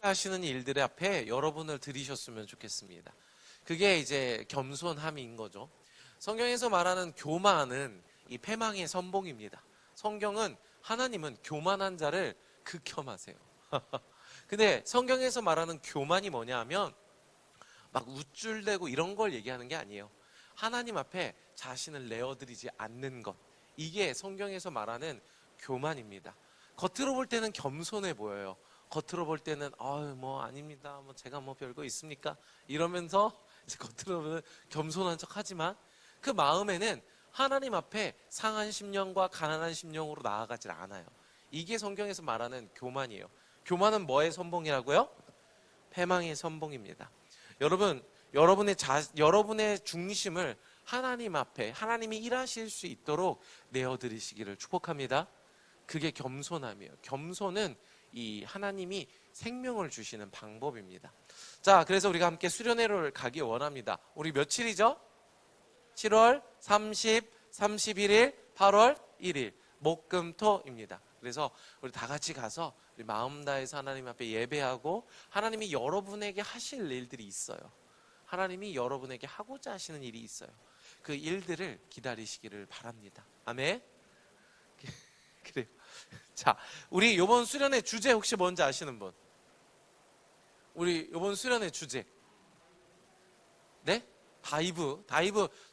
하시는 일들의 앞에 여러분을 들이셨으면 좋겠습니다. 그게 이제 겸손함인 거죠. 성경에서 말하는 교만은 이 패망의 선봉입니다. 성경은 하나님은 교만한 자를 극혐하세요. 근데 성경에서 말하는 교만이 뭐냐 하면 막 우쭐대고 이런 걸 얘기하는 게 아니에요. 하나님 앞에 자신을 내어드리지 않는 것, 이게 성경에서 말하는 교만입니다. 겉으로 볼 때는 겸손해 보여요. 겉으로 볼 때는 뭐 아닙니다, 뭐 제가 뭐 별거 있습니까, 이러면서 이제 겉으로는 겸손한 척 하지만 그 마음에는 하나님 앞에 상한 심령과 가난한 심령으로 나아가질 않아요. 이게 성경에서 말하는 교만이에요. 교만은 뭐의 선봉이라고요? 패망의 선봉입니다. 여러분, 여러분의 중심을 하나님 앞에, 하나님이 일하실 수 있도록 내어드리시기를 축복합니다. 그게 겸손함이에요. 겸손은 이 하나님이 생명을 주시는 방법입니다. 자, 그래서 우리가 함께 수련회를 가기 원합니다. 우리 며칠이죠? 7월 30, 31일, 8월 1일 목금토입니다. 그래서 우리 다 같이 가서 우리 마음 다해서 하나님 앞에 예배하고, 하나님이 여러분에게 하실 일들이 있어요. 하나님이 여러분에게 하고자 하시는 일이 있어요. 그 일들을 기다리시기를 바랍니다. 아멘. 그래요. 자, 우리 이번 수련회 주제 혹시 뭔지 아시는 분? 우리 이번 수련회 주제, 네? 다이브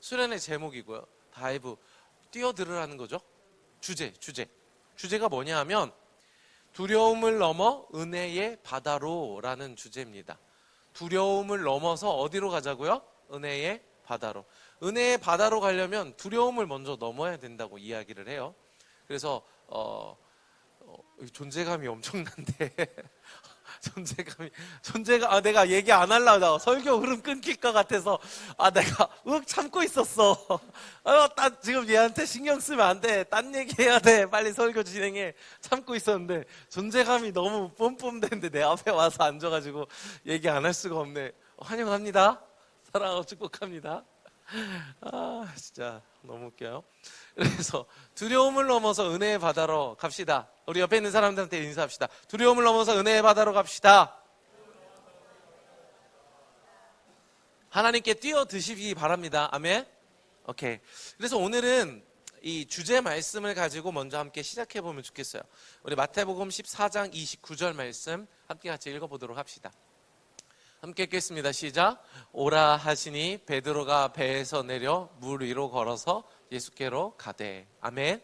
수련회 제목이고요. 다이브, 뛰어들으라는 거죠. 주제가 뭐냐 하면 두려움을 넘어 은혜의 바다로라는 주제입니다. 두려움을 넘어서 어디로 가자고요? 은혜의 바다로. 은혜의 바다로 가려면 두려움을 먼저 넘어야 된다고 이야기를 해요. 그래서 존재감이 엄청난데 내가 얘기 안 하려다가 설교 흐름 끊길 것 같아서 내가 참고 있었어. 나 지금 얘한테 신경 쓰면 안 돼, 딴 얘기 해야 돼, 빨리 설교 진행해, 참고 있었는데 존재감이 너무 뿜뿜대는데 내 앞에 와서 앉아가지고 얘기 안 할 수가 없네. 환영합니다. 사랑하고 축복합니다. 진짜 너무 웃겨요. 그래서 두려움을 넘어서 은혜의 바다로 갑시다. 우리 옆에 있는 사람들한테 인사합시다. 두려움을 넘어서 은혜의 바다로 갑시다. 하나님께 뛰어드시기 바랍니다. 아멘. 오케이. 그래서 오늘은 이 주제 말씀을 가지고 먼저 함께 시작해 보면 좋겠어요. 우리 마태복음 14장 29절 말씀 함께 같이 읽어보도록 합시다. 함께 읽겠습니다. 시작. 오라 하시니 베드로가 배에서 내려 물 위로 걸어서 예수께로 가되. 아멘.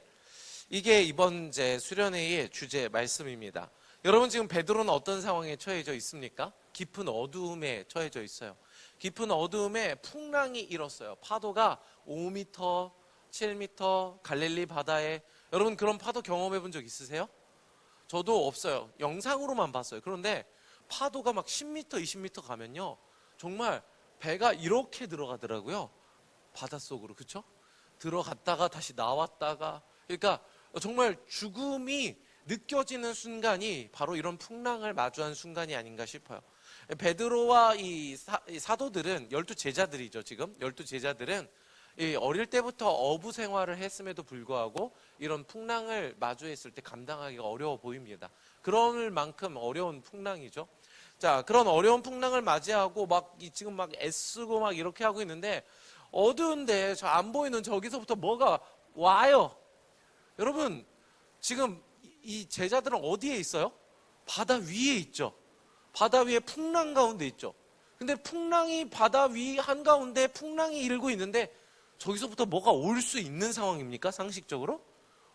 이게 이번 제 수련회의 주제 말씀입니다. 여러분, 지금 베드로는 어떤 상황에 처해져 있습니까? 깊은 어두움에 처해져 있어요. 깊은 어두움에 풍랑이 일었어요. 파도가 5m, 7m, 갈릴리 바다에. 여러분, 그런 파도 경험해 본 적 있으세요? 저도 없어요. 영상으로만 봤어요. 그런데 파도가 막 10m, 20m 가면요, 정말 배가 이렇게 들어가더라고요. 바닷속으로. 그쵸? 들어갔다가 다시 나왔다가, 그러니까 정말 죽음이 느껴지는 순간이 바로 이런 풍랑을 마주한 순간이 아닌가 싶어요. 베드로와 이 사도들은 12제자들이죠. 지금 12제자들은 어릴 때부터 어부 생활을 했음에도 불구하고 이런 풍랑을 마주했을 때 감당하기가 어려워 보입니다. 그럴 만큼 어려운 풍랑이죠. 자, 그런 어려운 풍랑을 맞이하고 지금 막 애쓰고 막 이렇게 하고 있는데, 어두운데 저 안 보이는 저기서부터 뭐가 와요. 여러분, 지금 이 제자들은 어디에 있어요? 바다 위에 있죠. 바다 위에 풍랑 가운데 있죠. 근데 풍랑이 바다 위 한가운데 풍랑이 일고 있는데, 저기서부터 뭐가 올 수 있는 상황입니까? 상식적으로?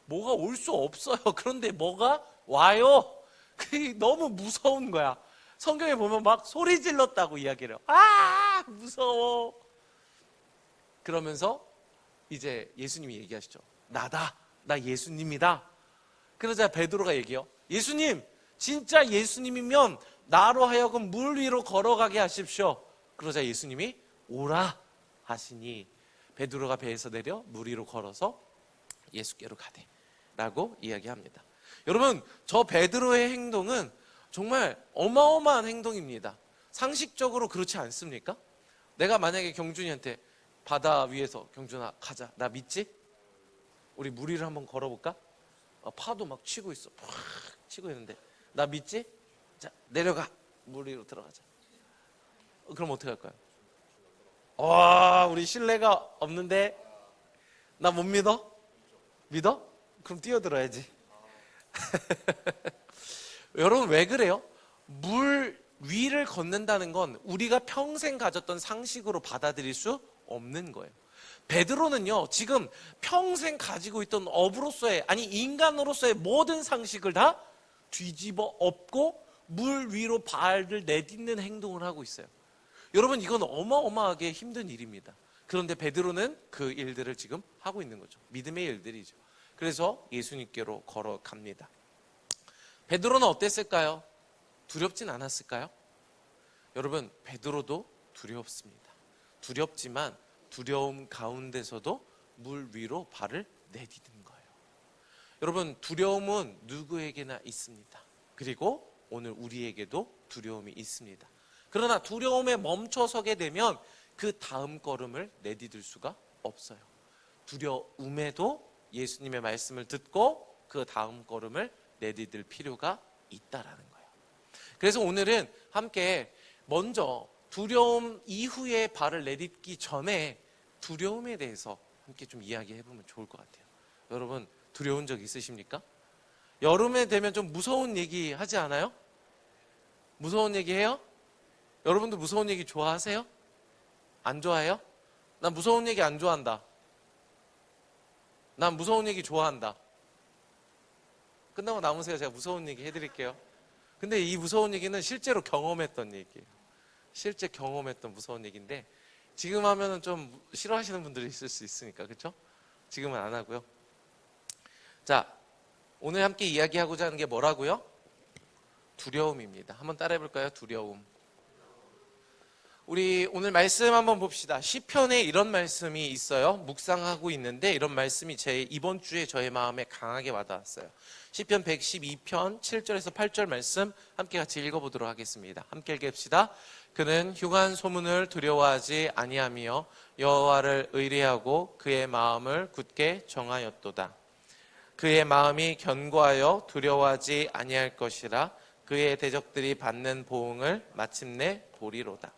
뭐가 올 수 없어요. 그런데 뭐가 와요. 그게 너무 무서운 거야. 성경에 보면 막 소리 질렀다고 이야기를 해요. 무서워. 그러면서 이제 예수님이 얘기하시죠. 나다. 나 예수님이다. 그러자 베드로가 얘기해요. 예수님, 진짜 예수님이면 나로 하여금 물 위로 걸어가게 하십시오. 그러자 예수님이 오라 하시니 베드로가 배에서 내려 물 위로 걸어서 예수께로 가되 라고 이야기합니다. 여러분, 저 베드로의 행동은 정말 어마어마한 행동입니다. 상식적으로 그렇지 않습니까? 내가 만약에 경준이한테 바다 위에서, 경준아 가자, 나 믿지? 우리 물 위를 한번 걸어볼까? 파도 막 치고 있어. 팍 치고 있는데 나 믿지? 자, 내려가. 물 위로 들어가자. 그럼 어떻게 할까요? 와, 우리 신뢰가 없는데 나 못 믿어? 믿어? 그럼 뛰어들어야지. 여러분 왜 그래요? 물 위를 걷는다는 건 우리가 평생 가졌던 상식으로 받아들일 수 없는 거예요. 베드로는요, 지금 평생 가지고 있던 업으로서의, 아니 인간으로서의 모든 상식을 다 뒤집어 엎고 물 위로 발을 내딛는 행동을 하고 있어요. 여러분, 이건 어마어마하게 힘든 일입니다. 그런데 베드로는 그 일들을 지금 하고 있는 거죠. 믿음의 일들이죠. 그래서 예수님께로 걸어갑니다. 베드로는 어땠을까요? 두렵진 않았을까요? 여러분, 베드로도 두렵습니다. 두렵지만 두려움 가운데서도 물 위로 발을 내디딘 거예요. 여러분, 두려움은 누구에게나 있습니다. 그리고 오늘 우리에게도 두려움이 있습니다. 그러나 두려움에 멈춰서게 되면 그 다음 걸음을 내디딜 수가 없어요. 두려움에도 예수님의 말씀을 듣고 그 다음 걸음을 내디딜 필요가 있다라는 거예요. 그래서 오늘은 함께 먼저 두려움 이후에 발을 내딛기 전에 두려움에 대해서 함께 좀 이야기해 보면 좋을 것 같아요. 여러분, 두려운 적 있으십니까? 여름에 되면 좀 무서운 얘기 하지 않아요? 무서운 얘기 해요? 여러분도 무서운 얘기 좋아하세요? 안 좋아해요? 난 무서운 얘기 안 좋아한다. 난 무서운 얘기 좋아한다. 끝나고 남으세요. 제가 무서운 얘기 해드릴게요. 근데 이 무서운 얘기는 실제로 경험했던 얘기예요. 실제 경험했던 무서운 얘기인데 지금 하면은 좀 싫어하시는 분들이 있을 수 있으니까, 그렇죠? 지금은 안 하고요. 자, 오늘 함께 이야기하고자 하는 게 뭐라고요? 두려움입니다. 한번 따라해 볼까요? 두려움. 우리 오늘 말씀 한번 봅시다. 시편에 이런 말씀이 있어요. 묵상하고 있는데 이런 말씀이 이번 주에 저의 마음에 강하게 와닿았어요. 시편 112편 7절에서 8절 말씀 함께 같이 읽어보도록 하겠습니다. 함께 읽읍시다. 그는 흉한 소문을 두려워하지 아니하며 여호와를 의뢰하고 그의 마음을 굳게 정하였도다. 그의 마음이 견고하여 두려워하지 아니할 것이라. 그의 대적들이 받는 보응을 마침내 보리로다.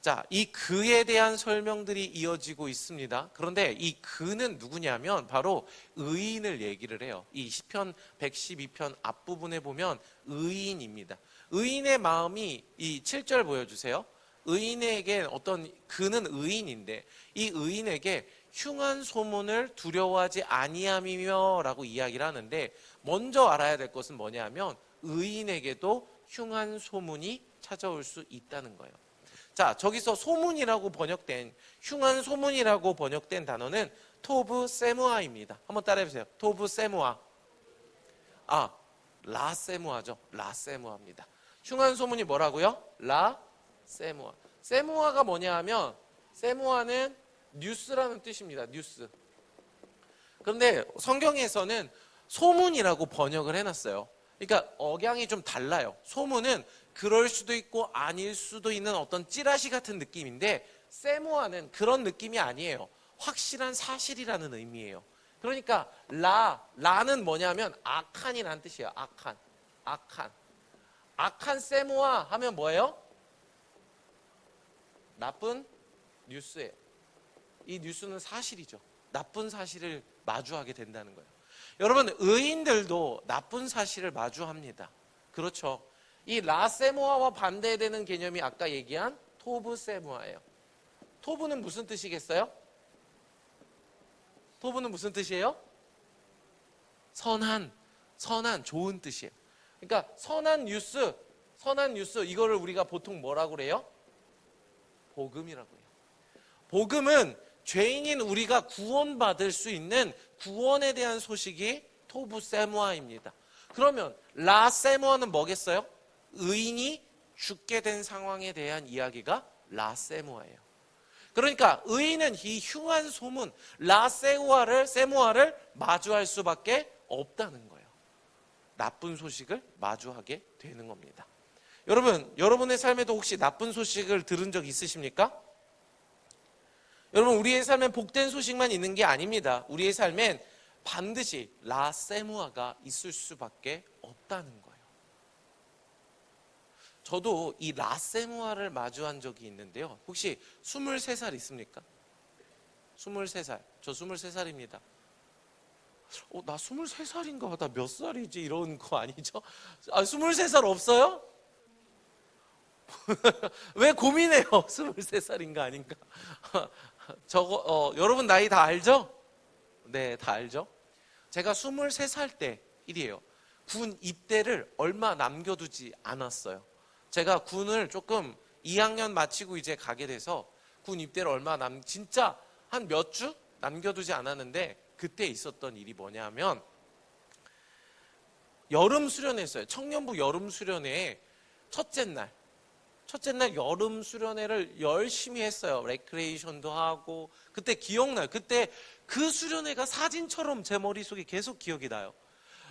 자, 이 그에 대한 설명들이 이어지고 있습니다. 그런데 이 그는 누구냐면 바로 의인을 얘기를 해요. 이 시편 112편 앞부분에 보면 의인입니다. 의인의 마음이 이 7절 보여주세요. 의인에게 그는 의인인데 이 의인에게 흉한 소문을 두려워하지 아니함이며 라고 이야기를 하는데 먼저 알아야 될 것은 뭐냐면 의인에게도 흉한 소문이 찾아올 수 있다는 거예요. 자, 저기서 소문이라고 번역된, 흉한 소문이라고 번역된 단어는 토브 세무아입니다. 한번 따라해보세요. 토브 세무아. 라세무아죠. 라세무아입니다. 흉한 소문이 뭐라고요? 라세무아. 세무아가 뭐냐 하면 세무아는 뉴스라는 뜻입니다. 뉴스. 그런데 성경에서는 소문이라고 번역을 해놨어요. 그러니까 억양이 좀 달라요. 소문은 그럴 수도 있고 아닐 수도 있는 어떤 찌라시 같은 느낌인데 세무아는 그런 느낌이 아니에요. 확실한 사실이라는 의미예요. 그러니까 라는 뭐냐면 악한이라는 뜻이에요. 악한 세무아 하면 뭐예요? 나쁜 뉴스예요. 이 뉴스는 사실이죠. 나쁜 사실을 마주하게 된다는 거예요. 여러분, 의인들도 나쁜 사실을 마주합니다. 그렇죠. 이 라세모아와 반대되는 개념이 아까 얘기한 토브세모아예요. 토브는 무슨 뜻이겠어요? 토브는 무슨 뜻이에요? 선한, 좋은 뜻이에요. 그러니까 선한 뉴스 이거를 우리가 보통 뭐라고 그래요? 복음이라고 해요. 복음은 죄인인 우리가 구원받을 수 있는 구원에 대한 소식이 토브세모아입니다. 그러면 라세모아는 뭐겠어요? 의인이 죽게 된 상황에 대한 이야기가 라세모아예요. 그러니까 의인은 이 흉한 소문 세모아를 마주할 수밖에 없다는 거예요. 나쁜 소식을 마주하게 되는 겁니다. 여러분의 삶에도 혹시 나쁜 소식을 들은 적 있으십니까? 여러분, 우리의 삶엔 복된 소식만 있는 게 아닙니다. 우리의 삶엔 반드시 라세모아가 있을 수밖에 없다는 거예요. 저도 이 라세무아를 마주한 적이 있는데요. 혹시 23살 있습니까? 23살. 저 23살입니다. 나 23살인가? 나 몇 살이지? 이런 거 아니죠? 23살 없어요? 왜 고민해요? 23살인가 아닌가? 여러분 나이 다 알죠? 네, 다 알죠? 제가 23살 때 일이에요. 군 입대를 얼마 남겨두지 않았어요. 제가 군을 조금 2학년 마치고 이제 가게 돼서 군 입대를 진짜 한 몇 주 남겨두지 않았는데, 그때 있었던 일이 뭐냐면 여름 수련회였어요. 청년부 여름 수련회에 첫째 날 여름 수련회를 열심히 했어요. 레크레이션도 하고. 그때 기억나요. 그때 그 수련회가 사진처럼 제 머릿속에 계속 기억이 나요.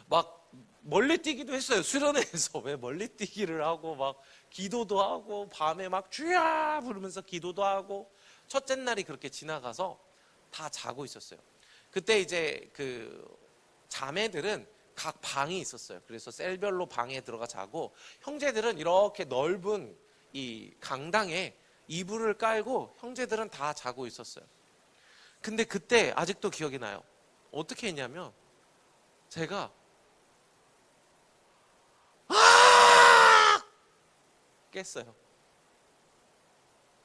막 멀리 뛰기도 했어요. 수련회에서. 왜 멀리 뛰기를 하고 막 기도도 하고 밤에 막 주야 부르면서 기도도 하고. 첫째 날이 그렇게 지나가서 다 자고 있었어요. 그때 이제 그 자매들은 각 방이 있었어요. 그래서 셀별로 방에 들어가 자고, 형제들은 이렇게 넓은 이 강당에 이불을 깔고 형제들은 다 자고 있었어요. 근데 그때 아직도 기억이 나요. 어떻게 했냐면 제가 깼어요.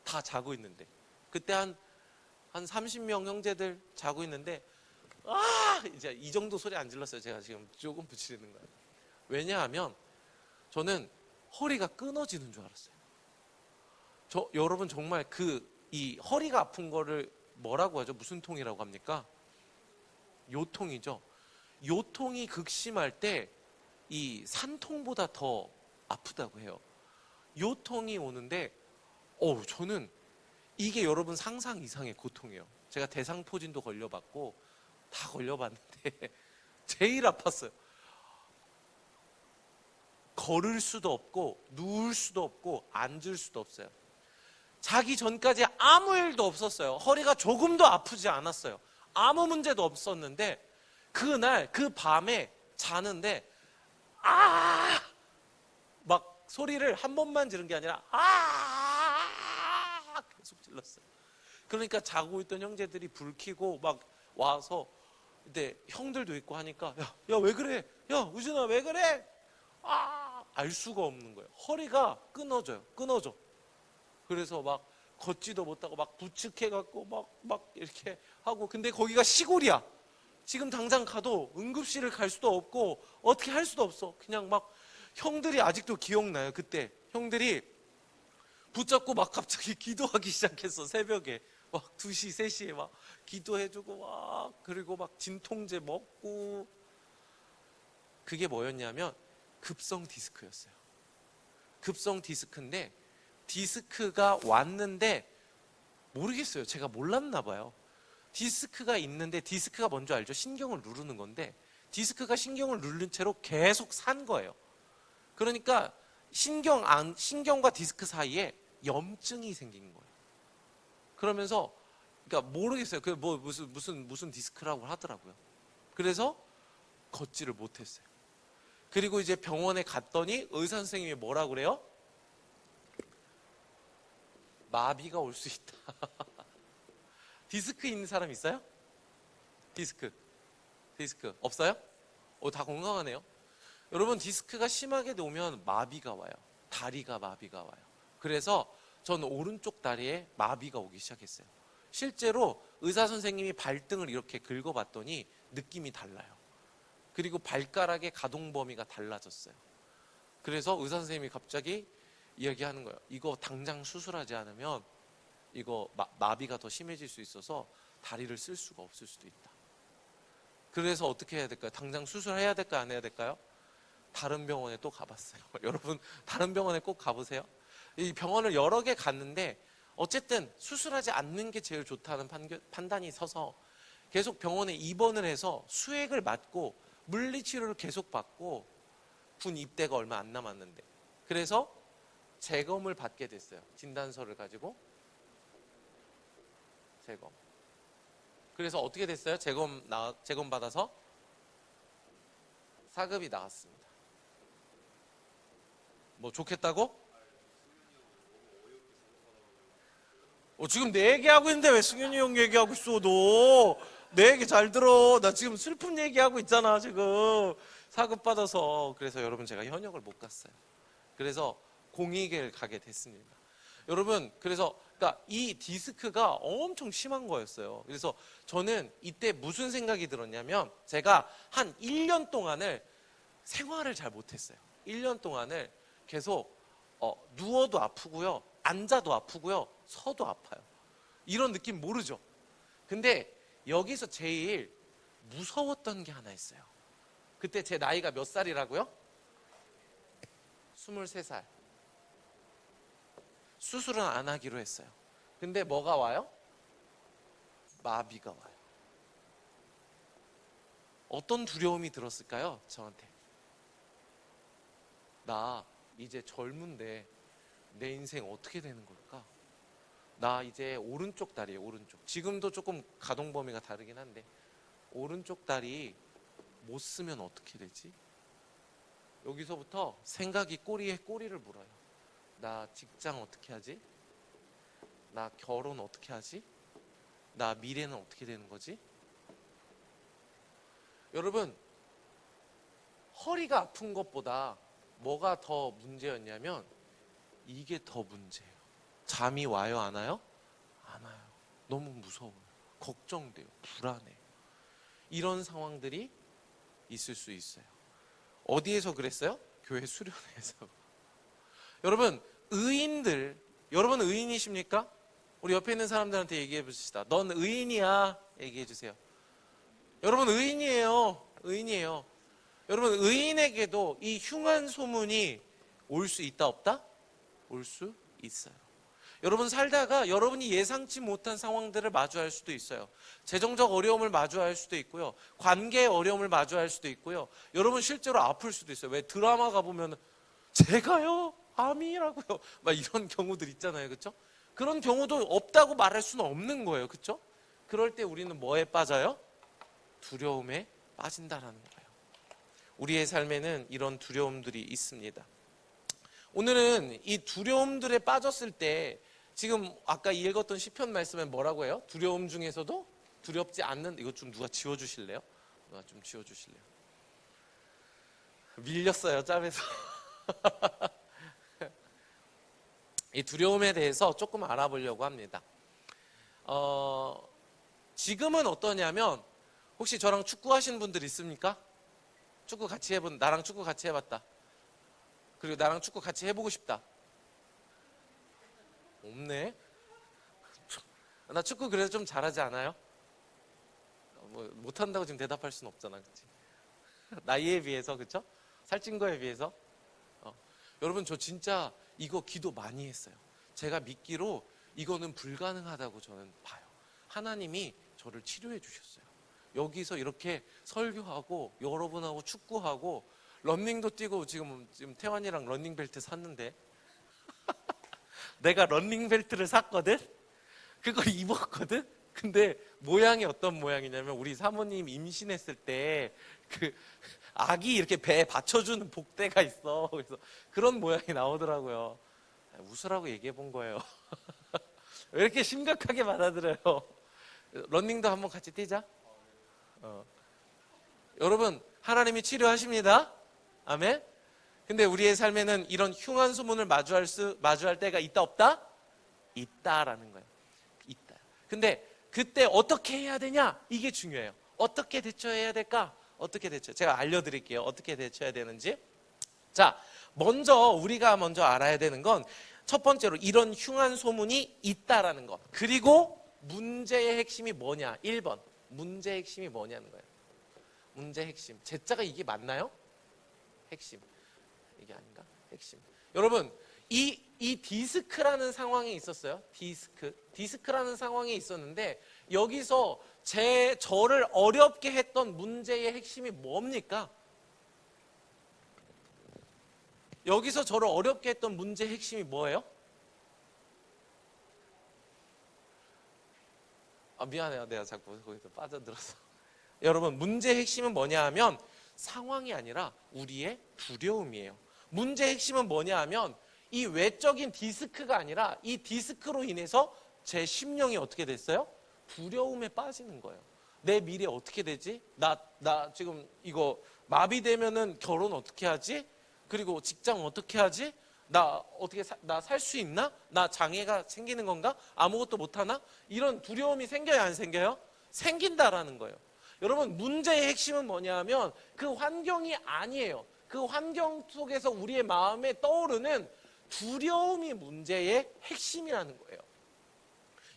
다 자고 있는데. 그때 한 30명 형제들 자고 있는데 이제 이 정도 소리 안 질렀어요. 제가 지금 조금 붙이는 거예요. 왜냐하면 저는 허리가 끊어지는 줄 알았어요. 여러분 정말 이 허리가 아픈 거를 뭐라고 하죠? 무슨 통이라고 합니까? 요통이죠. 요통이 극심할 때 이 산통보다 더 아프다고 해요. 요통이 오는데 저는 이게 여러분 상상 이상의 고통이에요. 제가 대상포진도 걸려봤고 다 걸려봤는데 제일 아팠어요. 걸을 수도 없고 누울 수도 없고 앉을 수도 없어요. 자기 전까지 아무 일도 없었어요. 허리가 조금도 아프지 않았어요. 아무 문제도 없었는데 그날 그 밤에 자는데 막 소리를 한 번만 지른 게 아니라 계속 질렀어요. 그러니까 자고 있던 형제들이 불 켜고 막 와서, 근데 형들도 있고 하니까 야 왜 그래? 야 우진아 왜 그래? 알 수가 없는 거예요. 허리가 끊어져. 그래서 막 걷지도 못하고 막 부축해갖고 막 이렇게 하고. 근데 거기가 시골이야. 지금 당장 가도 응급실을 갈 수도 없고 어떻게 할 수도 없어. 그냥 막 형들이 아직도 기억나요. 그때 형들이 붙잡고 막 갑자기 기도하기 시작했어. 새벽에 막 2시 3시에 막 기도해주고 막, 그리고 막 진통제 먹고. 그게 뭐였냐면 급성 디스크였어요. 급성 디스크인데, 디스크가 왔는데 모르겠어요. 제가 몰랐나 봐요. 디스크가 있는데, 디스크가 뭔지 알죠? 신경을 누르는 건데 디스크가 신경을 누른 채로 계속 산 거예요. 그러니까 신경과 디스크 사이에 염증이 생긴 거예요. 그러면서 그러니까 모르겠어요. 그 뭐 무슨 디스크라고 하더라고요. 그래서 걷지를 못했어요. 그리고 이제 병원에 갔더니 의사 선생님이 뭐라고 그래요? 마비가 올 수 있다. 디스크 있는 사람 있어요? 디스크 없어요? 다 건강하네요. 여러분, 디스크가 심하게 오면 마비가 와요. 다리가 마비가 와요. 그래서 전 오른쪽 다리에 마비가 오기 시작했어요. 실제로 의사 선생님이 발등을 이렇게 긁어봤더니 느낌이 달라요. 그리고 발가락의 가동 범위가 달라졌어요. 그래서 의사 선생님이 갑자기 이야기하는 거예요. 이거 당장 수술하지 않으면 이거 마비가 더 심해질 수 있어서 다리를 쓸 수가 없을 수도 있다. 그래서 어떻게 해야 될까요? 당장 수술해야 될까요? 안 해야 될까요? 다른 병원에 또 가봤어요. 여러분, 다른 병원에 꼭 가보세요. 이 병원을 여러 개 갔는데 어쨌든 수술하지 않는 게 제일 좋다는 판단이 서서 계속 병원에 입원을 해서 수액을 맞고 물리치료를 계속 받고, 군 입대가 얼마 안 남았는데, 그래서 재검을 받게 됐어요. 진단서를 가지고 재검. 그래서 어떻게 됐어요? 재검 받아서 사급이 나왔습니다. 뭐 좋겠다고? 지금 내 얘기하고 있는데 왜 승현이 형 얘기하고 있어? 너 내 얘기 잘 들어. 나 지금 슬픈 얘기하고 있잖아 지금. 사급 받아서. 그래서 여러분 제가 현역을 못 갔어요. 그래서 공익을 가게 됐습니다. 여러분 그래서 그러니까 이 디스크가 엄청 심한 거였어요. 그래서 저는 이때 무슨 생각이 들었냐면 제가 한 1년 동안을 생활을 잘 못했어요. 1년 동안을 계속 누워도 아프고요, 앉아도 아프고요, 서도 아파요. 이런 느낌 모르죠? 근데 여기서 제일 무서웠던 게 하나 있어요. 그때 제 나이가 몇 살이라고요? 23살. 수술은 안 하기로 했어요. 근데 뭐가 와요? 마비가 와요. 어떤 두려움이 들었을까요? 저한테. 나 이제 젊은데 내 인생 어떻게 되는 걸까? 나 이제 오른쪽 다리예요, 오른쪽. 지금도 조금 가동 범위가 다르긴 한데 오른쪽 다리 못 쓰면 어떻게 되지? 여기서부터 생각이 꼬리에 꼬리를 물어요. 나 직장 어떻게 하지? 나 결혼 어떻게 하지? 나 미래는 어떻게 되는 거지? 여러분, 허리가 아픈 것보다 뭐가 더 문제였냐면 이게 더 문제예요. 잠이 와요, 안 와요? 안 와요. 너무 무서워요. 걱정돼요. 불안해요. 이런 상황들이 있을 수 있어요. 어디에서 그랬어요? 교회 수련회에서. 여러분, 의인들, 여러분 의인이십니까? 우리 옆에 있는 사람들한테 얘기해 봅시다. 넌 의인이야. 얘기해 주세요. 여러분 의인이에요. 의인이에요. 여러분 의인에게도 이 흉한 소문이 올 수 있다 없다? 올 수 있어요. 여러분 살다가 여러분이 예상치 못한 상황들을 마주할 수도 있어요. 재정적 어려움을 마주할 수도 있고요. 관계의 어려움을 마주할 수도 있고요. 여러분 실제로 아플 수도 있어요. 왜 드라마 가보면 제가요? 암이라고요? 막 이런 경우들 있잖아요. 그렇죠? 그런 경우도 없다고 말할 수는 없는 거예요. 그렇죠? 그럴 때 우리는 뭐에 빠져요? 두려움에 빠진다라는 거예요. 우리의 삶에는 이런 두려움들이 있습니다. 오늘은 이 두려움들에 빠졌을 때 지금 아까 읽었던 시편 말씀에 뭐라고 해요? 두려움 중에서도 두렵지 않는, 이거 좀 누가 지워주실래요? 누가 좀 지워주실래요? 밀렸어요, 짭에서. 이 두려움에 대해서 조금 알아보려고 합니다. 지금은 어떠냐면 혹시 저랑 축구 하시는 분들 있습니까? 축구 같이 나랑 축구 같이 해봤다. 그리고 나랑 축구 같이 해보고 싶다. 없네. 나 축구 그래도 좀 잘하지 않아요? 뭐 못한다고 지금 대답할 수는 없잖아, 그치? 나이에 비해서, 그쵸? 살찐 거에 비해서. 여러분 저 진짜 이거 기도 많이 했어요. 제가 믿기로 이거는 불가능하다고 저는 봐요. 하나님이 저를 치료해 주셨어요. 여기서 이렇게 설교하고 여러분하고 축구하고 러닝도 뛰고 지금 태환이랑 러닝벨트 샀는데 내가 러닝벨트를 샀거든? 그걸 입었거든? 근데 모양이 어떤 모양이냐면 우리 사모님 임신했을 때 그 아기 이렇게 배에 받쳐주는 복대가 있어. 그래서 그런 모양이 나오더라고요. 웃으라고 얘기해 본 거예요. 왜 이렇게 심각하게 받아들여요? 러닝도 한번 같이 뛰자. 여러분 하나님이 치료하십니다. 아멘. 근데 우리의 삶에는 이런 흉한 소문을 마주할 때가 있다 없다? 있다라는 거예요. 있다. 근데 그때 어떻게 해야 되냐? 이게 중요해요. 어떻게 대처해야 될까? 어떻게 대처? 제가 알려드릴게요. 어떻게 대처해야 되는지. 자, 우리가 먼저 알아야 되는 건 첫 번째로 이런 흉한 소문이 있다라는 것. 그리고 문제의 핵심이 뭐냐? 1번. 문제의 핵심이 뭐냐는 거예요. 문제의 핵심. 제자가 이게 맞나요? 핵심. 이게 아닌가? 핵심. 여러분, 이 디스크라는 상황이 있었어요. 디스크라는 상황이 있었는데 여기서 저를 어렵게 했던 문제의 핵심이 뭡니까? 여기서 저를 어렵게 했던 문제의 핵심이 뭐예요? 미안해요. 내가 자꾸 거기서 빠져들어서. 여러분, 문제의 핵심은 뭐냐 하면 상황이 아니라 우리의 두려움이에요. 문제의 핵심은 뭐냐 하면 이 외적인 디스크가 아니라 이 디스크로 인해서 제 심령이 어떻게 됐어요? 두려움에 빠지는 거예요. 내 미래 어떻게 되지? 나 지금 이거 마비되면은 결혼 어떻게 하지? 그리고 직장 어떻게 하지? 나 살 수 있나? 나 장애가 생기는 건가? 아무것도 못하나? 이런 두려움이 생겨요, 안 생겨요? 생긴다라는 거예요. 여러분, 문제의 핵심은 뭐냐 하면 그 환경이 아니에요. 그 환경 속에서 우리의 마음에 떠오르는 두려움이 문제의 핵심이라는 거예요.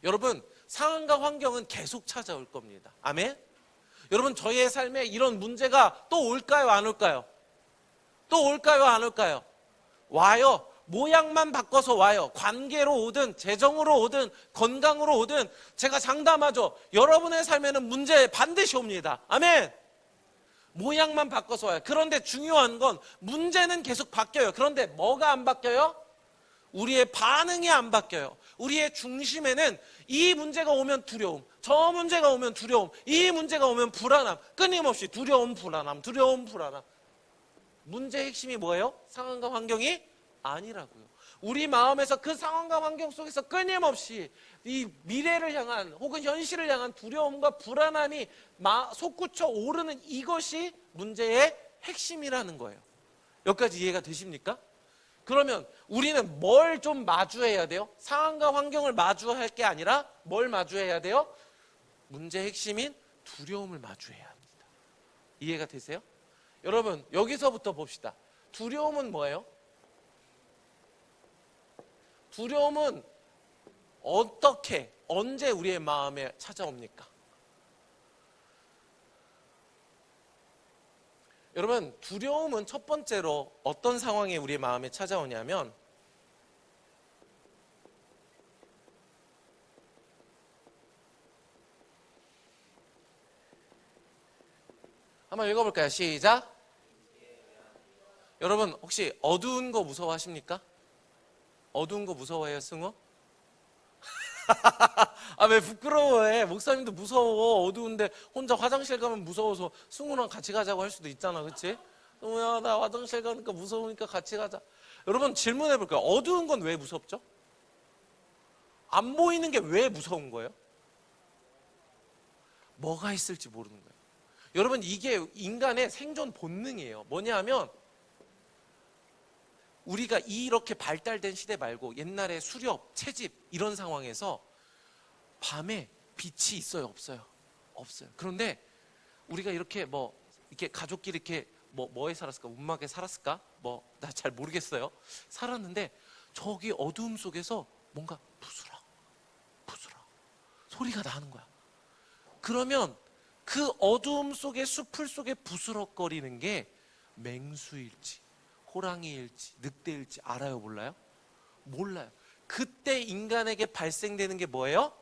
여러분, 상황과 환경은 계속 찾아올 겁니다. 아멘? 여러분, 저희의 삶에 이런 문제가 또 올까요, 안 올까요? 또 올까요, 안 올까요? 와요. 모양만 바꿔서 와요. 관계로 오든 재정으로 오든 건강으로 오든 제가 장담하죠. 여러분의 삶에는 문제 반드시 옵니다. 아멘. 모양만 바꿔서 와요. 그런데 중요한 건 문제는 계속 바뀌어요. 그런데 뭐가 안 바뀌어요? 우리의 반응이 안 바뀌어요. 우리의 중심에는 이 문제가 오면 두려움, 저 문제가 오면 두려움, 이 문제가 오면 불안함, 끊임없이 두려움, 불안함, 두려움, 불안함. 문제의 핵심이 뭐예요? 상황과 환경이 아니라고요. 우리 마음에서 그 상황과 환경 속에서 끊임없이 이 미래를 향한 혹은 현실을 향한 두려움과 불안함이 솟구쳐 오르는 이것이 문제의 핵심이라는 거예요. 여기까지 이해가 되십니까? 그러면 우리는 뭘 좀 마주해야 돼요? 상황과 환경을 마주할 게 아니라 뭘 마주해야 돼요? 문제의 핵심인 두려움을 마주해야 합니다. 이해가 되세요? 여러분, 여기서부터 봅시다. 두려움은 뭐예요? 두려움은 어떻게, 언제 우리의 마음에 찾아옵니까? 여러분, 두려움은 첫 번째로 어떤 상황에 우리의 마음에 찾아오냐면 한번 읽어볼까요? 시작. 여러분, 혹시 어두운 거 무서워하십니까? 어두운 거 무서워해요, 승우? 아, 왜 부끄러워해? 목사님도 무서워. 어두운데 혼자 화장실 가면 무서워서 승우랑 같이 가자고 할 수도 있잖아, 그치? 승우야, 나 화장실 가니까 무서우니까 같이 가자. 여러분, 질문해 볼까요? 어두운 건 왜 무섭죠? 안 보이는 게 왜 무서운 거예요? 뭐가 있을지 모르는 거예요. 여러분, 이게 인간의 생존 본능이에요. 뭐냐 하면 우리가 이렇게 발달된 시대 말고 옛날에 수렵, 채집 이런 상황에서 밤에 빛이 있어요, 없어요? 없어요. 그런데 우리가 이렇게 이렇게 가족끼리 이렇게 뭐에 살았을까? 움막에 살았을까? 나 잘 모르겠어요. 살았는데 저기 어두움 속에서 뭔가 부스럭 소리가 나는 거야. 그러면 그 어두움 속에 숲을 속에 부스럭거리는 게 맹수일지 호랑이일지 늑대일지 알아요, 몰라요? 몰라요. 그때 인간에게 발생되는 게 뭐예요?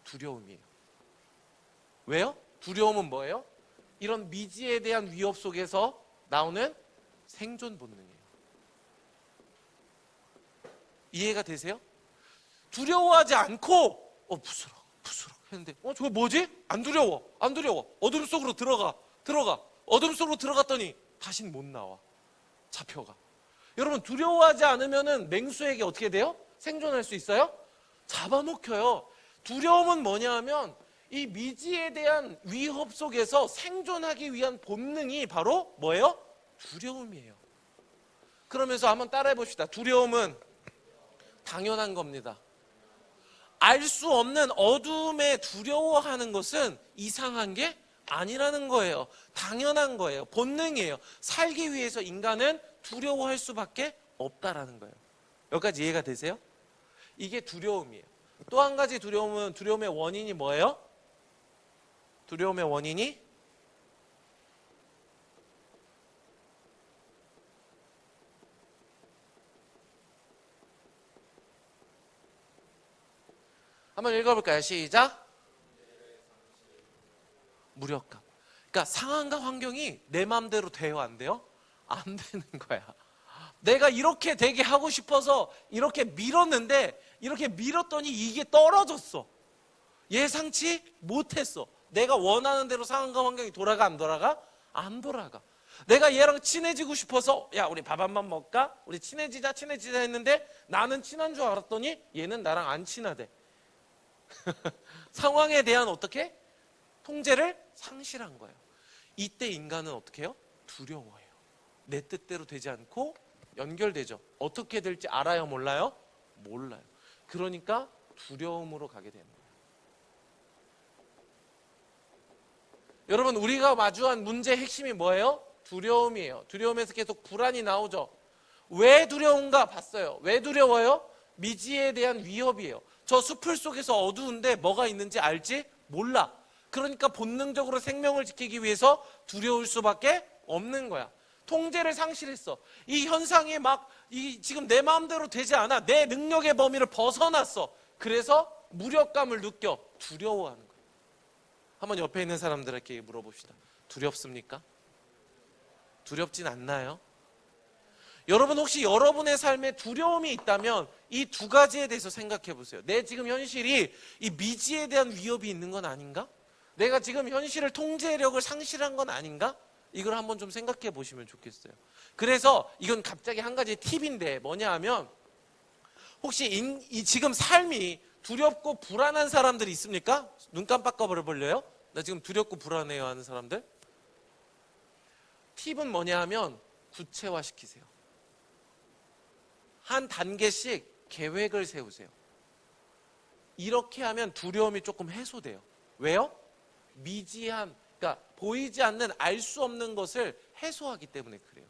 두려움이에요. 왜요? 두려움은 뭐예요? 이런 미지에 대한 위협 속에서 나오는 생존 본능이에요. 이해가 되세요? 두려워하지 않고 부스럭 했는데 저거 뭐지? 안 두려워. 어둠 속으로 들어가. 어둠 속으로 들어갔더니 다시는 못 나와. 잡혀가. 여러분, 두려워하지 않으면은 맹수에게 어떻게 돼요? 생존할 수 있어요? 잡아먹혀요. 두려움은 뭐냐 하면 이 미지에 대한 위협 속에서 생존하기 위한 본능이 바로 뭐예요? 두려움이에요. 그러면서 한번 따라해 봅시다. 두려움은 당연한 겁니다. 알 수 없는 어둠에 두려워하는 것은 이상한 게 아니라는 거예요. 당연한 거예요. 본능이에요. 살기 위해서 인간은 두려워할 수밖에 없다라는 거예요. 여기까지 이해가 되세요? 이게 두려움이에요. 또 한 가지 두려움의 원인이 뭐예요? 두려움의 원인이 한번 읽어볼까요? 시작. 무력감. 그러니까 상황과 환경이 내 마음대로 돼요, 안 돼요? 안 되는 거야. 내가 이렇게 되게 하고 싶어서 이렇게 밀었는데 이렇게 밀었더니 이게 떨어졌어. 예상치 못했어. 내가 원하는 대로 상황과 환경이 돌아가, 안 돌아가? 안 돌아가. 내가 얘랑 친해지고 싶어서 야, 우리 밥 한 번 먹을까? 우리 친해지자 했는데 나는 친한 줄 알았더니 얘는 나랑 안 친하대. 상황에 대한 어떻게? 통제를 상실한 거예요. 이때 인간은 어떻게 해요? 두려워해요. 내 뜻대로 되지 않고 연결되죠. 어떻게 될지 알아요? 몰라요? 몰라요. 그러니까 두려움으로 가게 되는 거예요. 여러분, 우리가 마주한 문제의 핵심이 뭐예요? 두려움이에요. 두려움에서 계속 불안이 나오죠. 왜 두려운가 봤어요. 왜 두려워요? 미지에 대한 위협이에요. 저 숲을 속에서 어두운데 뭐가 있는지 알지? 몰라. 그러니까 본능적으로 생명을 지키기 위해서 두려울 수밖에 없는 거야. 통제를 상실했어. 이 현상이 지금 내 마음대로 되지 않아. 내 능력의 범위를 벗어났어. 그래서 무력감을 느껴. 두려워하는 거야. 한번 옆에 있는 사람들에게 물어봅시다. 두렵습니까? 두렵진 않나요? 여러분, 혹시 여러분의 삶에 두려움이 있다면 이 두 가지에 대해서 생각해 보세요. 내 지금 현실이 이 미지에 대한 위협이 있는 건 아닌가? 내가 지금 현실을 통제력을 상실한 건 아닌가? 이걸 한번 좀 생각해 보시면 좋겠어요. 그래서 이건 갑자기 한 가지 팁인데 뭐냐 하면, 혹시 이 지금 삶이 두렵고 불안한 사람들이 있습니까? 눈 깜빡 버려요? 나 지금 두렵고 불안해요 하는 사람들? 팁은 뭐냐 하면 구체화시키세요. 한 단계씩 계획을 세우세요. 이렇게 하면 두려움이 조금 해소돼요. 왜요? 미지한, 그러니까 보이지 않는, 알 수 없는 것을 해소하기 때문에 그래요.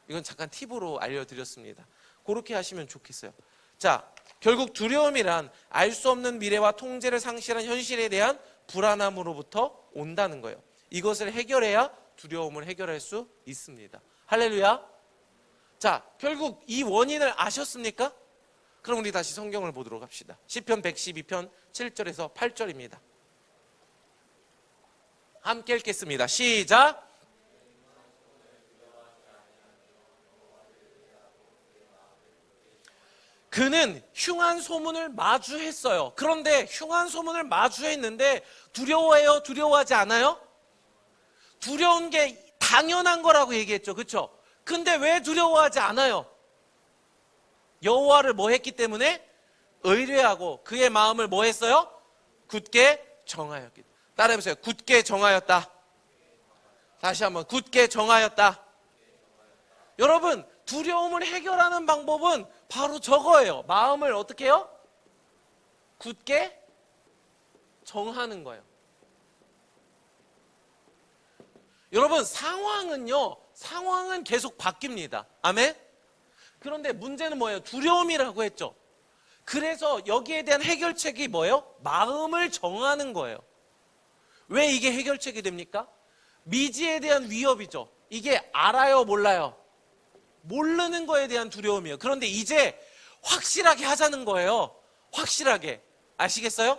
이건 잠깐 팁으로 알려드렸습니다. 그렇게 하시면 좋겠어요. 자, 결국 두려움이란 알 수 없는 미래와 통제를 상실한 현실에 대한 불안함으로부터 온다는 거예요. 이것을 해결해야 두려움을 해결할 수 있습니다. 할렐루야. 자, 결국 이 원인을 아셨습니까? 그럼 우리 다시 성경을 보도록 합시다. 시편 112편 7절에서 8절입니다. 함께 읽겠습니다. 시작. 그는 흉한 소문을 마주했어요. 그런데 흉한 소문을 마주했는데 두려워해요? 두려워하지 않아요? 두려운 게 당연한 거라고 얘기했죠. 그렇죠? 근데 왜 두려워하지 않아요? 여호와를 뭐 했기 때문에? 의뢰하고 그의 마음을 뭐 했어요? 굳게 정하였기 때문에. 따라해보세요. 굳게 정하였다. 다시 한번, 굳게 정하였다. 여러분, 두려움을 해결하는 방법은 바로 저거예요. 마음을 어떻게 해요? 굳게 정하는 거예요. 여러분, 상황은 계속 바뀝니다. 아멘? 그런데 문제는 뭐예요? 두려움이라고 했죠. 그래서 여기에 대한 해결책이 뭐예요? 마음을 정하는 거예요. 왜 이게 해결책이 됩니까? 미지에 대한 위협이죠. 이게 알아요, 몰라요? 모르는 거에 대한 두려움이에요. 그런데 이제 확실하게 하자는 거예요. 확실하게. 아시겠어요?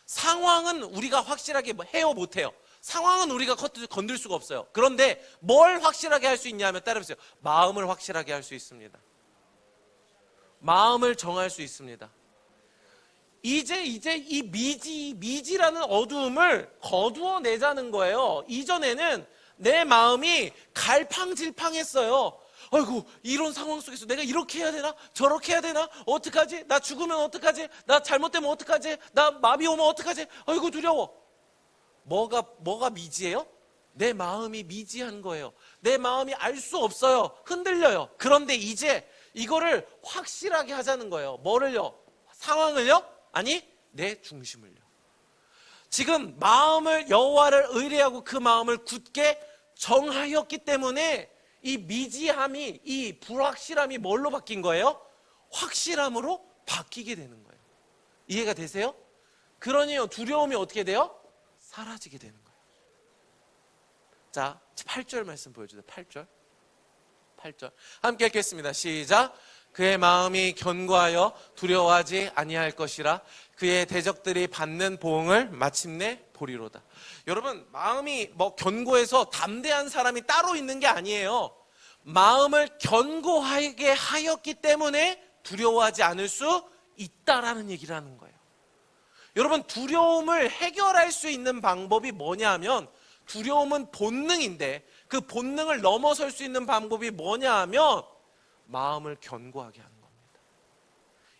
상황은 우리가 확실하게 해요, 못해요? 상황은 우리가 건들 수가 없어요. 그런데 뭘 확실하게 할 수 있냐면 따라해보세요. 마음을 확실하게 할 수 있습니다. 마음을 정할 수 있습니다. 이제 이 미지라는 어두움을 거두어내자는 거예요. 이전에는 내 마음이 갈팡질팡했어요. 아이고, 이런 상황 속에서 내가 이렇게 해야 되나? 저렇게 해야 되나? 어떡하지? 나 죽으면 어떡하지? 나 잘못되면 어떡하지? 나 마비 오면 어떡하지? 아이고, 두려워. 뭐가 미지예요? 내 마음이 미지한 거예요. 내 마음이 알 수 없어요. 흔들려요. 그런데 이제 이거를 확실하게 하자는 거예요. 뭐를요? 상황을요? 아니, 내 중심을요. 지금 마음을, 여호와를 의뢰하고 그 마음을 굳게 정하였기 때문에 이 미지함이, 이 불확실함이 뭘로 바뀐 거예요? 확실함으로 바뀌게 되는 거예요. 이해가 되세요? 그러니요, 두려움이 어떻게 돼요? 사라지게 되는 거예요. 자, 8절 말씀 보여주세요. 8절 함께 읽겠습니다. 시작. 그의 마음이 견고하여 두려워하지 아니할 것이라 그의 대적들이 받는 보응을 마침내 보리로다. 여러분, 마음이 견고해서 담대한 사람이 따로 있는 게 아니에요. 마음을 견고하게 하였기 때문에 두려워하지 않을 수 있다라는 얘기를 하는 거예요. 여러분, 두려움을 해결할 수 있는 방법이 뭐냐 하면, 두려움은 본능인데 그 본능을 넘어설 수 있는 방법이 뭐냐 하면 마음을 견고하게 하는 겁니다.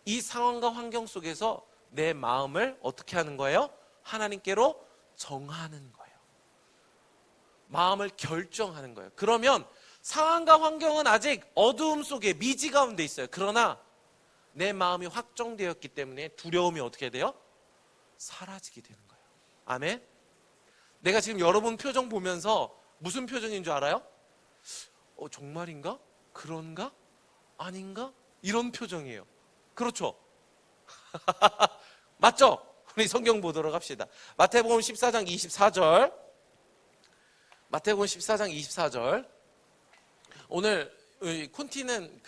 이 상황과 환경 속에서 내 마음을 어떻게 하는 거예요? 하나님께로 정하는 거예요. 마음을 결정하는 거예요. 그러면 상황과 환경은 아직 어두움 속에 미지 가운데 있어요. 그러나 내 마음이 확정되었기 때문에 두려움이 어떻게 돼요? 사라지게 되는 거예요. 아멘? 내가 지금 여러분 표정 보면서 무슨 표정인 줄 알아요? 정말인가? 그런가? 아닌가? 이런 표정이에요. 그렇죠? 맞죠? 우리 성경 보도록 합시다. 마태복음 14장 24절. 마태복음 14장 24절. 오늘 콘티는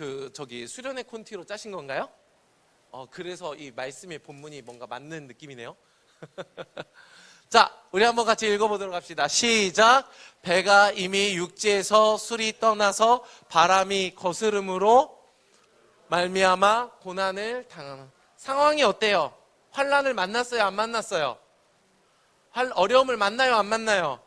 수련회 콘티로 짜신 건가요? 그래서 이 말씀의 본문이 뭔가 맞는 느낌이네요. 자, 우리 한번 같이 읽어보도록 합시다. 시작. 배가 이미 육지에서 술이 떠나서 바람이 거스름으로 말미암아 고난을 당하는 상황이 어때요? 환난을 만났어요? 안 만났어요? 어려움을 만나요? 안 만나요?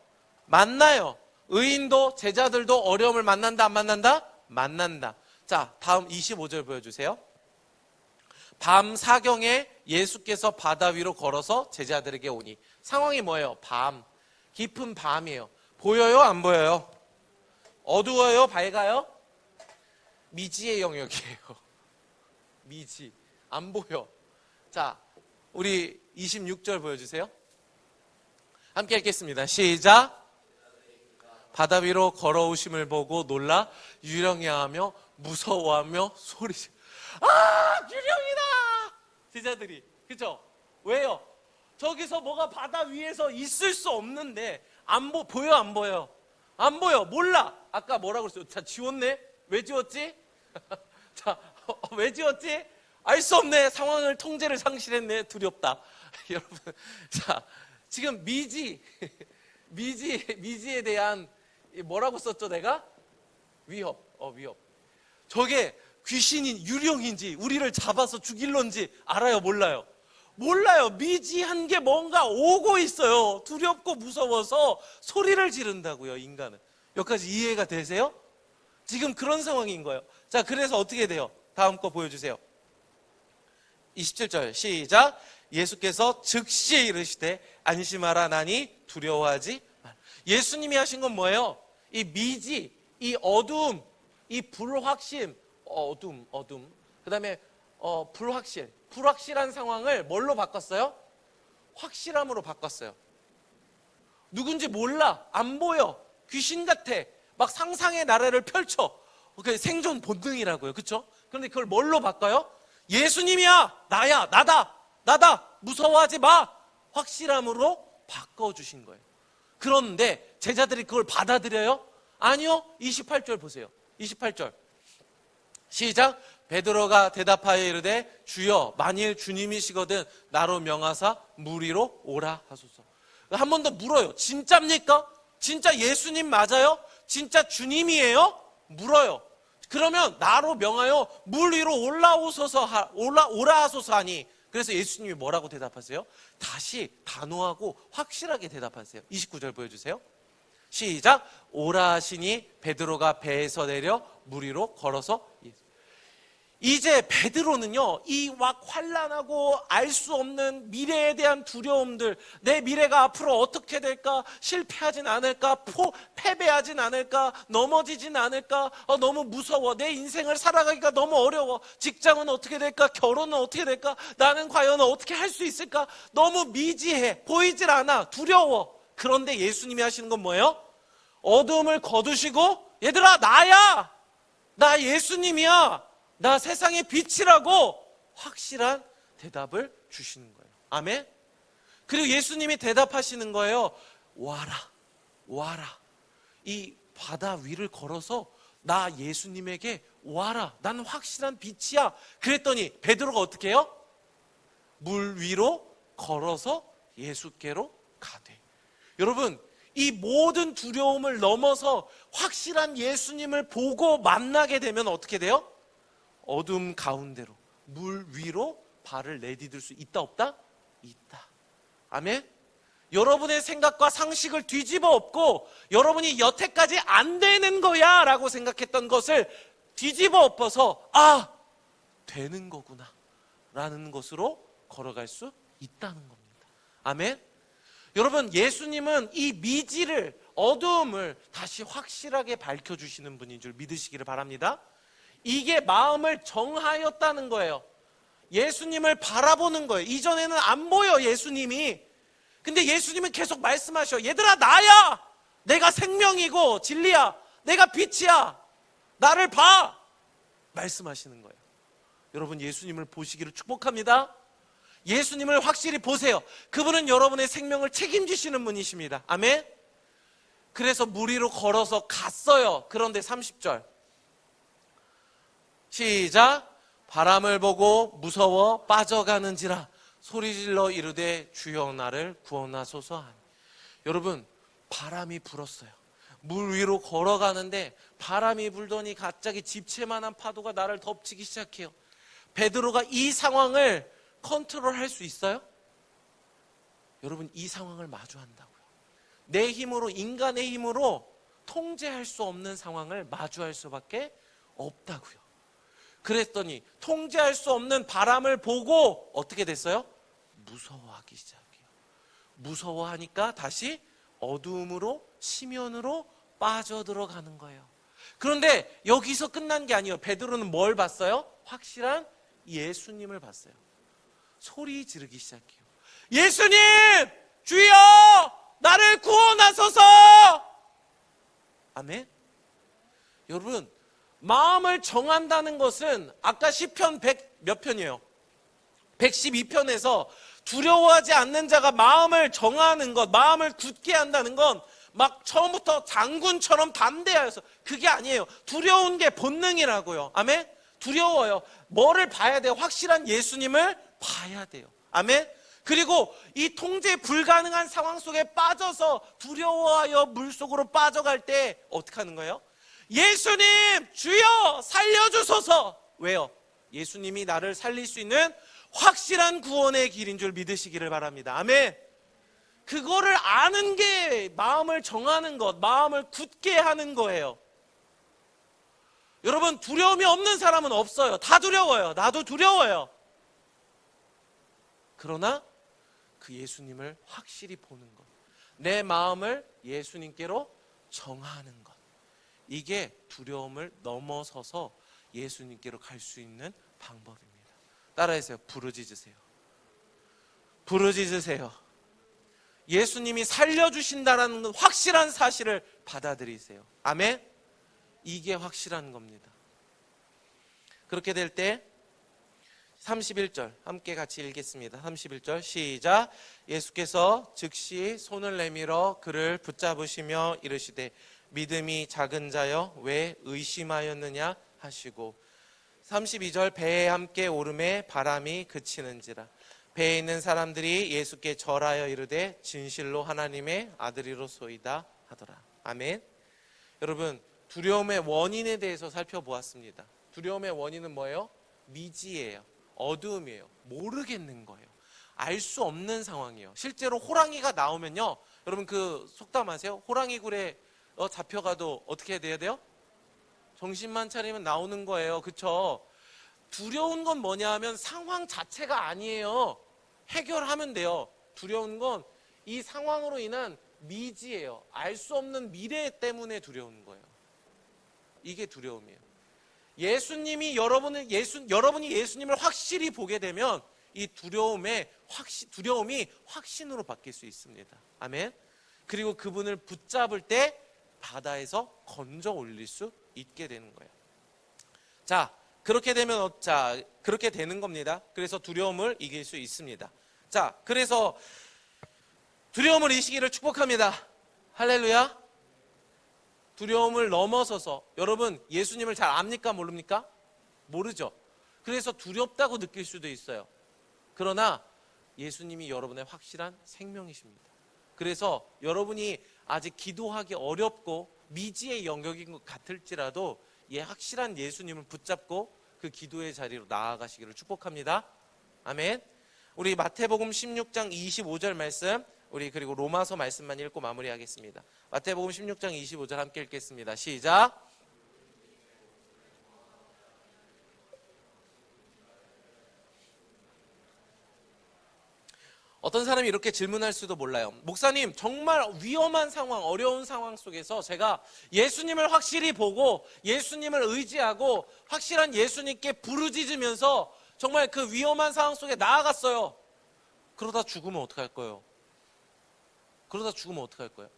만나요. 의인도 제자들도 어려움을 만난다? 안 만난다? 만난다. 자, 다음 25절 보여주세요. 밤 사경에 예수께서 바다 위로 걸어서 제자들에게 오니. 상황이 뭐예요? 밤, 깊은 밤이에요. 보여요? 안 보여요? 어두워요? 밝아요? 미지의 영역이에요. 미지, 안 보여. 자, 우리 26절 보여주세요. 함께 읽겠습니다. 시작. 바다 위로 걸어오심을 보고 놀라 유령해하며 무서워하며 소리쳐. 유령이다! 제자들이. 그죠? 왜요? 저기서 뭐가 바다 위에서 있을 수 없는데 보여 안 보여? 안 보여. 몰라. 아까 뭐라고 그랬어요? 자, 지웠네? 왜 지웠지? 자, 왜 지웠지? 알 수 없네. 상황을 통제를 상실했네. 두렵다. 여러분, 자, 지금 미지에 대한 뭐라고 썼죠, 내가? 위협. 저게 귀신인 유령인지 우리를 잡아서 죽일런지 알아요, 몰라요? 몰라요. 미지한 게 뭔가 오고 있어요. 두렵고 무서워서 소리를 지른다고요, 인간은. 여기까지 이해가 되세요? 지금 그런 상황인 거예요. 자, 그래서 어떻게 돼요? 다음 거 보여주세요. 27절 시작. 예수께서 즉시 이르시되 안심하라 나니 두려워하지 말. 예수님이 하신 건 뭐예요? 이 미지, 이 어두움, 이 불확심, 어둠, 그 다음에 불확실한 상황을 뭘로 바꿨어요? 확실함으로 바꿨어요. 누군지 몰라, 안 보여, 귀신 같아, 막 상상의 나래를 펼쳐. 그게 생존 본능이라고요, 그렇죠? 그런데 그걸 뭘로 바꿔요? 예수님이야, 나야, 나다, 무서워하지 마, 확실함으로 바꿔주신 거예요. 그런데 제자들이 그걸 받아들여요? 아니요. 28절 보세요. 28절 시작. 베드로가 대답하여 이르되 주여 만일 주님이시거든 나로 명하사 물 위로 오라 하소서. 한 번 더 물어요. 진짜입니까? 진짜 예수님 맞아요? 진짜 주님이에요? 물어요. 그러면 나로 명하여 물 위로 오라 하소서 하니. 그래서 예수님이 뭐라고 대답하세요? 다시 단호하고 확실하게 대답하세요. 29절 보여주세요. 시작. 오라 하시니 베드로가 배에서 내려 물 위로 걸어서. 이제 베드로는요, 이 막 환난하고 알 수 없는 미래에 대한 두려움들, 내 미래가 앞으로 어떻게 될까, 실패하진 않을까, 패배하진 않을까, 넘어지진 않을까, 너무 무서워, 내 인생을 살아가기가 너무 어려워, 직장은 어떻게 될까, 결혼은 어떻게 될까, 나는 과연 어떻게 할 수 있을까, 너무 미지해, 보이질 않아, 두려워. 그런데 예수님이 하시는 건 뭐예요? 어두움을 거두시고, 얘들아 나야, 나 예수님이야, 나 세상의 빛이라고 확실한 대답을 주시는 거예요. 아멘. 그리고 예수님이 대답하시는 거예요. 와라. 이 바다 위를 걸어서 나 예수님에게 와라. 나는 확실한 빛이야. 그랬더니 베드로가 어떻게 해요? 물 위로 걸어서 예수께로 가되. 여러분, 이 모든 두려움을 넘어서 확실한 예수님을 보고 만나게 되면 어떻게 돼요? 어둠 가운데로, 물 위로 발을 내디딜 수 있다 없다? 있다. 아멘. 여러분의 생각과 상식을 뒤집어 엎고 여러분이 여태까지 안 되는 거야 라고 생각했던 것을 뒤집어 엎어서 되는 거구나 라는 것으로 걸어갈 수 있다는 겁니다. 아멘. 여러분, 예수님은 이 미지를, 어두움을 다시 확실하게 밝혀주시는 분인 줄 믿으시기를 바랍니다. 이게 마음을 정하였다는 거예요. 예수님을 바라보는 거예요. 이전에는 안 보여, 예수님이. 근데 예수님은 계속 말씀하셔. 얘들아, 나야! 내가 생명이고 진리야. 내가 빛이야. 나를 봐! 말씀하시는 거예요. 여러분, 예수님을 보시기를 축복합니다. 예수님을 확실히 보세요. 그분은 여러분의 생명을 책임지시는 분이십니다. 아멘. 그래서 물 위로 걸어서 갔어요. 그런데 30절 시작. 바람을 보고 무서워 빠져가는지라 소리질러 이르되 주여 나를 구원하소서 하니. 여러분, 바람이 불었어요. 물 위로 걸어가는데 바람이 불더니 갑자기 집채만한 파도가 나를 덮치기 시작해요. 베드로가 이 상황을 컨트롤할 수 있어요? 여러분, 이 상황을 마주한다고요. 내 힘으로, 인간의 힘으로 통제할 수 없는 상황을 마주할 수밖에 없다고요. 그랬더니 통제할 수 없는 바람을 보고 어떻게 됐어요? 무서워하기 시작해요. 무서워하니까 다시 어두움으로, 심연으로 빠져들어가는 거예요. 그런데 여기서 끝난 게 아니에요. 베드로는 뭘 봤어요? 확실한 예수님을 봤어요. 소리 지르기 시작해요. 예수님! 주여! 나를 구원하소서! 아멘? 여러분, 마음을 정한다는 것은 아까 시편 100 몇 편이에요? 112편에서 두려워하지 않는 자가 마음을 정하는 것, 마음을 굳게 한다는 건 막 처음부터 장군처럼 담대하여서, 그게 아니에요. 두려운 게 본능이라고요. 아멘? 두려워요. 뭐를 봐야 돼요? 확실한 예수님을 봐야 돼요. 아멘? 그리고 이 통제 불가능한 상황 속에 빠져서 두려워하여 물속으로 빠져갈 때 어떻게 하는 거예요? 예수님! 주여! 살려주소서! 왜요? 예수님이 나를 살릴 수 있는 확실한 구원의 길인 줄 믿으시기를 바랍니다. 아멘. 그거를 아는 게 마음을 정하는 것, 마음을 굳게 하는 거예요. 여러분, 두려움이 없는 사람은 없어요. 다 두려워요. 나도 두려워요. 그러나 그 예수님을 확실히 보는 것, 내 마음을 예수님께로 정하는 것, 이게 두려움을 넘어서서 예수님께로 갈 수 있는 방법입니다. 따라해주세요. 부르짖으세요. 부르짖으세요. 예수님이 살려주신다라는 확실한 사실을 받아들이세요. 아멘? 이게 확실한 겁니다. 그렇게 될 때 31절 함께 같이 읽겠습니다. 31절 시작. 예수께서 즉시 손을 내밀어 그를 붙잡으시며 이르시되 믿음이 작은 자여 왜 의심하였느냐 하시고 32절 배에 함께 오름에 바람이 그치는지라. 배에 있는 사람들이 예수께 절하여 이르되 진실로 하나님의 아들이로소이다 하더라. 아멘. 여러분, 두려움의 원인에 대해서 살펴보았습니다. 두려움의 원인은 뭐예요? 미지예요. 어두움이에요. 모르겠는 거예요. 알 수 없는 상황이에요. 실제로 호랑이가 나오면요, 여러분 그 속담 아세요? 호랑이 굴에 잡혀가도 어떻게 해야 돼요? 정신만 차리면 나오는 거예요. 그쵸? 두려운 건 뭐냐 하면 상황 자체가 아니에요. 해결하면 돼요. 두려운 건 이 상황으로 인한 미지예요. 알 수 없는 미래 때문에 두려운 거예요. 이게 두려움이에요. 예수님이 여러분이 예수님을 확실히 보게 되면 이 두려움이 확신으로 바뀔 수 있습니다. 아멘. 그리고 그분을 붙잡을 때 바다에서 건져 올릴 수 있게 되는 거예요. 자, 그렇게 되는 겁니다. 그래서 두려움을 이길 수 있습니다. 자, 그래서 두려움을 이기기를 축복합니다. 할렐루야. 두려움을 넘어서서, 여러분 예수님을 잘 압니까? 모릅니까? 모르죠. 그래서 두렵다고 느낄 수도 있어요. 그러나 예수님이 여러분의 확실한 생명이십니다. 그래서 여러분이 아직 기도하기 어렵고 미지의 영역인 것 같을지라도 확실한 예수님을 붙잡고 그 기도의 자리로 나아가시기를 축복합니다. 아멘. 우리 마태복음 16장 25절 말씀, 우리 그리고 로마서 말씀만 읽고 마무리하겠습니다. 마태복음 16장 25절 함께 읽겠습니다. 시작. 어떤 사람이 이렇게 질문할 수도 몰라요. 목사님, 정말 위험한 상황, 어려운 상황 속에서 제가 예수님을 확실히 보고 예수님을 의지하고 확실한 예수님께 부르짖으면서 정말 그 위험한 상황 속에 나아갔어요. 그러다 죽으면 어떡할 거예요? 그러다 죽으면 어떡할 거예요?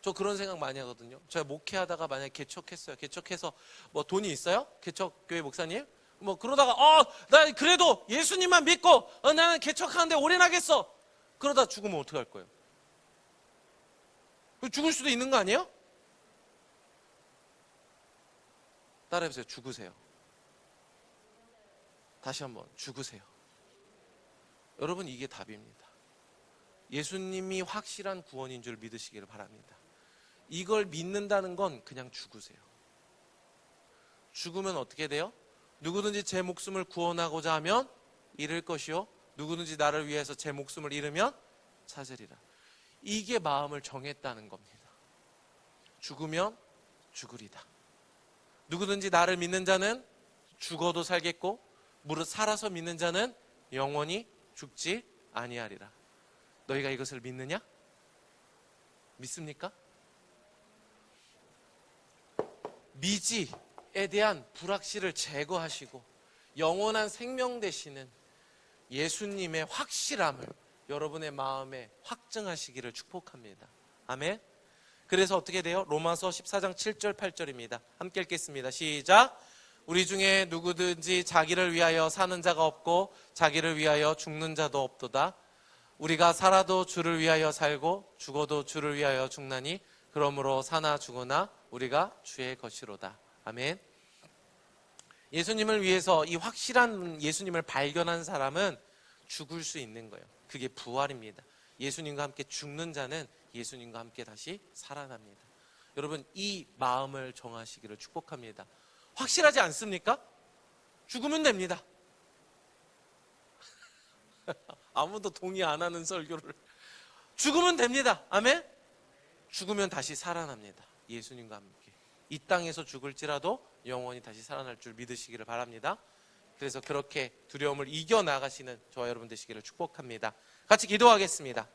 저 그런 생각 많이 하거든요. 제가 목회하다가 만약에 개척했어요. 개척해서 뭐 돈이 있어요? 개척교회 목사님? 뭐 그러다가 나 그래도 예수님만 믿고 나는 개척하는데 오래 나겠어. 그러다 죽으면 어떡할 거예요? 죽을 수도 있는 거 아니에요? 따라해보세요. 죽으세요. 다시 한번 죽으세요. 여러분, 이게 답입니다. 예수님이 확실한 구원인 줄 믿으시기를 바랍니다. 이걸 믿는다는 건 그냥 죽으세요. 죽으면 어떻게 돼요? 누구든지 제 목숨을 구원하고자 하면 잃을 것이요, 누구든지 나를 위해서 제 목숨을 잃으면 찾으리라. 이게 마음을 정했다는 겁니다. 죽으면 죽으리다. 누구든지 나를 믿는 자는 죽어도 살겠고 무릇 살아서 믿는 자는 영원히 죽지 아니하리라. 너희가 이것을 믿느냐? 믿습니까? 미지에 대한 불확실을 제거하시고 영원한 생명 되시는 예수님의 확실함을 여러분의 마음에 확증하시기를 축복합니다. 아멘. 그래서 어떻게 돼요? 로마서 14장 7절 8절입니다. 함께 읽겠습니다. 시작. 우리 중에 누구든지 자기를 위하여 사는 자가 없고 자기를 위하여 죽는 자도 없도다. 우리가 살아도 주를 위하여 살고 죽어도 주를 위하여 죽나니 그러므로 사나 죽으나 우리가 주의 것이로다. 아멘. 예수님을 위해서 이 확실한 예수님을 발견한 사람은 죽을 수 있는 거예요. 그게 부활입니다. 예수님과 함께 죽는 자는 예수님과 함께 다시 살아납니다. 여러분, 이 마음을 정하시기를 축복합니다. 확실하지 않습니까? 죽으면 됩니다. 아무도 동의 안 하는 설교를. 죽으면 됩니다. 아멘? 죽으면 다시 살아납니다. 예수님과 함께. 이 땅에서 죽을지라도 영원히 다시 살아날 줄 믿으시기를 바랍니다. 그래서 그렇게 두려움을 이겨나가시는 저와 여러분 되시기를 축복합니다. 같이 기도하겠습니다.